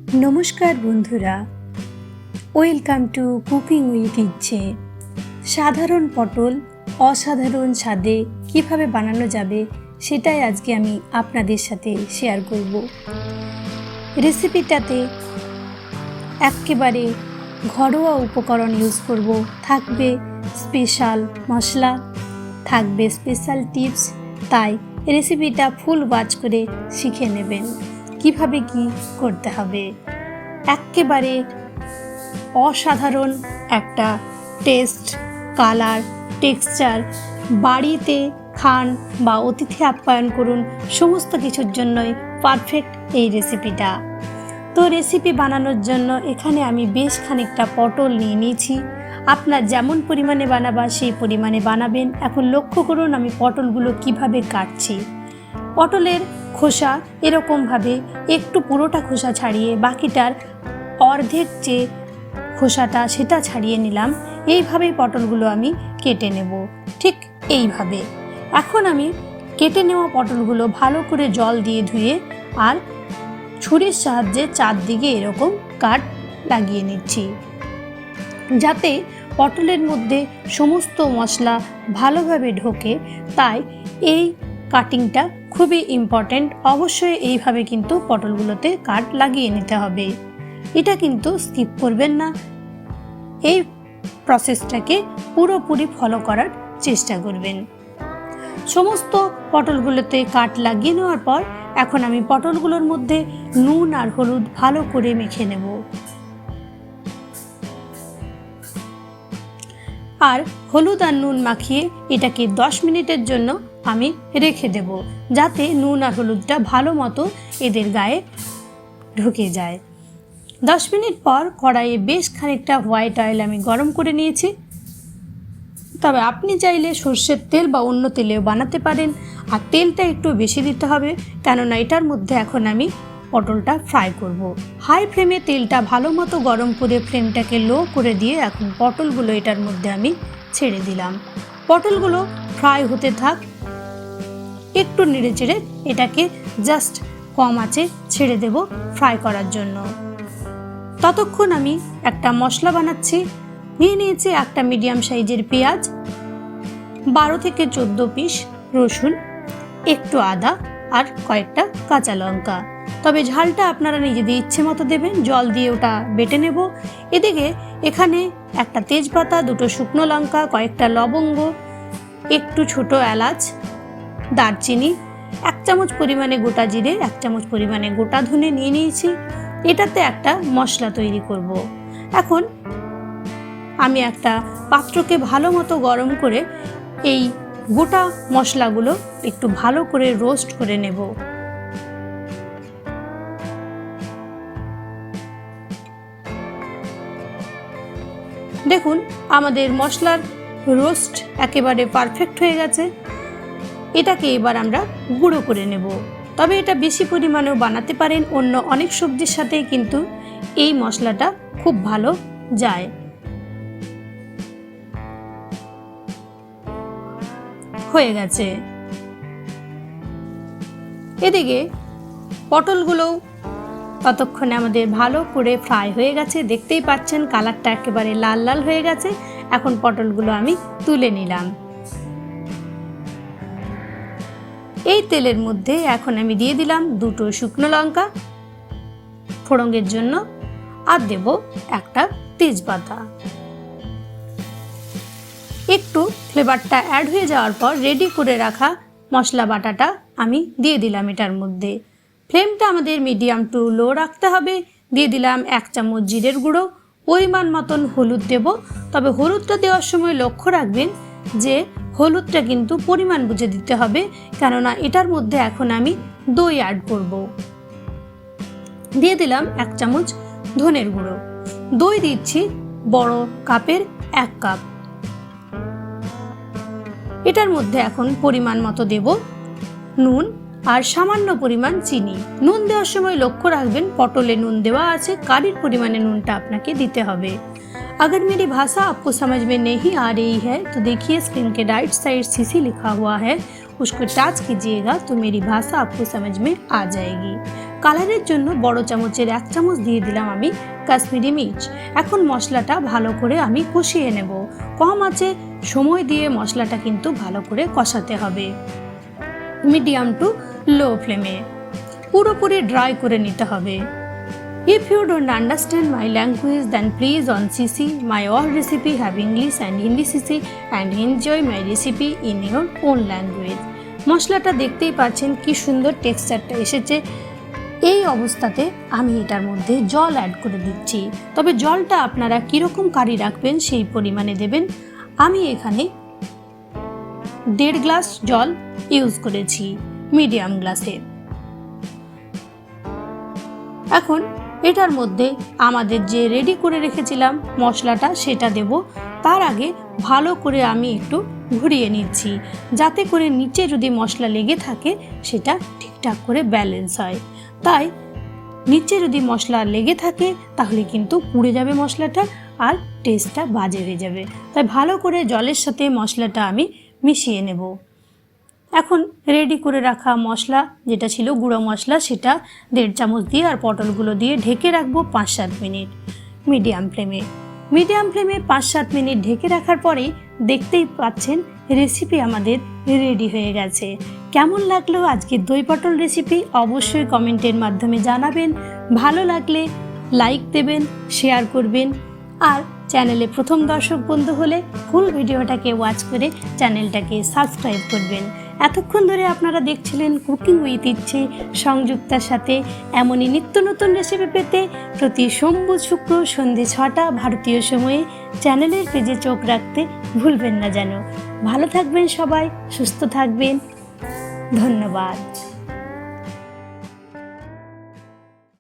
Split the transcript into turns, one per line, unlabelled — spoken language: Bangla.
নমস্কার বন্ধুরা, ওয়েলকাম টু কুকিং উইথ ইচ্ছে। সাধারণ পটল অসাধারণ স্বাদে কিভাবে বানানো যাবে সেটাই আজকে আমি আপনাদের সাথে শেয়ার করব। রেসিপিটাতে একেবারে ঘরোয়া উপকরণ ইউজ করব, থাকবে স্পেশাল মশলা, থাকবে স্পেশাল টিপস। তাই রেসিপিটা ফুল ওয়াচ করে শিখে নেবেন কিভাবে কি করতে হবে। একেবারে অসাধারণ একটা টেস্ট, কালার, টেক্সচার, বাড়িতে খান বা অতিথি আপ্যায়ন করুন, সমস্ত কিছুর জন্যই পারফেক্ট এই রেসিপিটা। তো রেসিপি বানানোর জন্য এখানে আমি বেশ খানিকটা পটল নিয়ে নিয়েছি। আপনার যেমন পরিমাণে বানাবা সেই পরিমাণে বানাবেন। এখন লক্ষ্য করুন আমি পটলগুলো কিভাবে কাটছি। পটলের খোসা এরকমভাবে একটু পুরোটা খোসা ছাড়িয়ে বাকিটার অর্ধেক যে খোসাটা সেটা ছাড়িয়ে নিলাম। এইভাবেই পটলগুলো আমি কেটে নেব, ঠিক এইভাবে। এখন আমি কেটে নেওয়া পটলগুলো ভালো করে জল দিয়ে ধুয়ে আর ছুরির সাহায্যে চারদিকে এরকম কাট লাগিয়ে নিচ্ছি, যাতে পটলের মধ্যে সমস্ত মশলা ভালোভাবে ঢোকে। তাই এই কাটিংটা খুবই ইম্পর্ট্যান্ট। অবশ্যই এইভাবে কিন্তু পটলগুলোতে কাট লাগিয়ে নিতে হবে, এটা কিন্তু স্কিপ করবেন না। এই প্রসেসটাকে পুরোপুরি ফলো করার চেষ্টা করবেন। সমস্ত পটলগুলোতে কাট লাগিয়ে নেওয়ার পর এখন আমি পটলগুলোর মধ্যে নুন আর হলুদ ভালো করে মেখে নেব। আর হলুদ আর নুন মাখিয়ে এটাকে 10 মিনিটের জন্য আমি রেখে দেব, যাতে নুন আর হলুদটা ভালো মতো এদের গায়ে ঢুকে যায়। 10 মিনিট পর কড়াইয়ে বেশ খানিকটা হোয়াইট অয়েল আমি গরম করে নিয়েছি। তবে আপনি চাইলে সর্ষের তেল বা অন্য তেলেও বানাতে পারেন। আর তেলটা একটু বেশি দিতে হবে, কেননা এটার মধ্যে এখন আমি পটলটা ফ্রাই করব। হাই ফ্লেমে তেলটা ভালো মতো গরম করে ফ্লেমটাকে লো করে দিয়ে এখন পটলগুলো এটার মধ্যে আমি ছেড়ে দিলাম। পটলগুলো ফ্রাই হতে থাক, একটু নেড়ে চেড়ে এটাকে জাস্ট কম আঁচে ছেড়ে দেব ফ্রাই করার জন্য। ততক্ষণ আমি একটা মশলা বানাচ্ছি। নিয়ে নিয়েছি একটা মিডিয়াম সাইজের পেঁয়াজ, 12 থেকে 14 পিস রসুন, একটু আদা আর কয়েকটা কাঁচা লঙ্কা। তবে ঝালটা আপনারা নিজেদের ইচ্ছে মতো দেবেন, জল দিয়ে ওটা বেটে নেব। এদিকে এখানে একটা তেজপাতা, 2টো শুকনো লঙ্কা, কয়েকটা লবঙ্গ, একটু ছোট এলাচ, দারচিনি, 1 চামচ পরিমাণে গোটা জিরে, 1 চামচ পরিমাণে গোটা ধনে নিয়ে নিয়েছি। এটাতে একটা মশলা তৈরি করব। এখন আমি একটা পাত্রকে ভালো মতো গরম করে এই গোটা মশলাগুলো একটু ভালো করে রোস্ট করে নেব। দেখুন আমাদের মশলার রোস্ট একেবারে পারফেক্ট হয়ে গেছে। এটাকে এবার আমরা গুঁড়ো করে নেব। তবে এটা বেশি পরিমাণেও বানাতে পারেন, অন্য অনেক সবজির সাথেই কিন্তু এই মশলাটা খুব ভালো যায়। হয়ে গেছে। এদিকে পটলগুলো ততক্ষণে আমাদের ভালো করে ফ্রাই হয়ে গেছে। দেখতেই পাচ্ছেন কালারটা একেবারে লাল লাল হয়ে গেছে। এখন পটলগুলো আমি তুলে নিলাম। এই তেলের মধ্যে এখন আমি দিয়ে দিলাম 2টো শুকনো লঙ্কা ফোড়নের জন্য, আর দেব একটা তেজপাতা। একটু ফ্লেভারটা অ্যাড হয়ে যাওয়ার পর রেডি করে রাখা মশলা বাটাটা আমি দিয়ে দিলাম এটার মধ্যে। ফ্লেমটা আমাদের মিডিয়াম টু লো রাখতে হবে। দিয়ে দিলাম 1 চামচ জিরের গুঁড়ো, পরিমাণ মতন হলুদ দেব। তবে হলুদটা দেওয়ার সময় লক্ষ্য রাখবেন যে হলুদটা কিন্তু পরিমাণ বুঝে দিতে হবে, কেননা এটার মধ্যে এখন আমি দই অ্যাড করব। দিয়ে দিলাম 1 চামচ ধনের গুঁড়ো। দই দিচ্ছি বড় কাপের 1 কাপ। এটার মধ্যে এখন পরিমাণ মতো দেব নুন আর সামান্য পরিমাণ চিনি। নুন দেওয়ার সময় লক্ষ্য রাখবেন পটলে নুন দেওয়া আছে, কারির পরিমাণে নুনটা আপনাকে দিতে হবে। अगर मेरी भाषा आपको समझ में नहीं आ रही है तो देखिए स्क्रीन के राइट साइड सीसी लिखा हुआ है, उसको टच कीजिएगा तो मेरी भाषा आपको समझ में आ जाएगी। কালারের জন্য বড় চামচের 1 চামচ দিয়ে দিলাম আমি কাশ্মীরি মির্চ। এখন মশলাটা ভালো করে আমি কষিয়ে নেব। কম আঁচে সময় দিয়ে মশলাটা কিন্তু ভালো করে কষাতে হবে, মিডিয়াম টু লো ফ্লেমে। পুরোপুরি ড্রাই করে নিতে হবে। If you don't understand my language, then please on CC. My all recipe have English and Hindi CC and enjoy my recipe in your own language. মশলাটা দেখতেই পাচ্ছেন কি সুন্দর টেক্সচারটা এসেছে। এই অবস্থাতে আমি এটার মধ্যে জল অ্যাড করে দিচ্ছি। তবে জলটা আপনারা কীরকম কারি রাখবেন সেই পরিমাণে দেবেন। আমি এখানে 1.5 গ্লাস জল ইউজ করেছি মিডিয়াম গ্লাসে। এখন এটার মধ্যে আমাদের যে রেডি করে রেখেছিলাম মশলাটা সেটা দেব। তার আগে ভালো করে আমি একটু ঘুরিয়ে নিচ্ছি, যাতে করে নিচে যদি মশলা লেগে থাকে সেটা ঠিকঠাক করে ব্যালেন্স হয়। তাই নিচে যদি মশলা লেগে থাকে তাহলে কিন্তু পুড়ে যাবে মশলাটা আর টেস্টটা বাজে হয়ে যাবে। তাই ভালো করে জলের সাথে মশলাটা আমি মিশিয়ে নেব। এখন রেডি করে রাখা মশলা যেটা ছিল গুঁড়ো মশলা সেটা 1.5 চামচ দিয়ে আর পটলগুলো দিয়ে ঢেকে রাখবো 5-7 মিনিট মিডিয়াম ফ্লেমে। 5-7 মিনিট ঢেকে রাখার পরেই দেখতেই পাচ্ছেন রেসিপি আমাদের রেডি হয়ে গেছে। কেমন লাগলো আজকের দই পটল রেসিপি অবশ্যই কমেন্টের মাধ্যমে জানাবেন। ভালো লাগলে লাইক দেবেন, শেয়ার করবেন, আর চ্যানেলে প্রথম দর্শক বন্ধু হলে ফুল ভিডিওটাকে ওয়াচ করে চ্যানেলটাকে সাবস্ক্রাইব করবেন। এতক্ষণ ধরে আপনারা দেখছিলেন কুকিং উইথ ইচ্ছে সংযুক্তার সাথে। এমনই নিত্য নতুন রেসিপি পেতে প্রতি সোমবার শুক্র সন্ধে 6টা ভারতীয় সময়ে চ্যানেলের পেজে চোখ রাখতে ভুলবেন না যেন। ভালো থাকবেন সবাই, সুস্থ থাকবেন। ধন্যবাদ।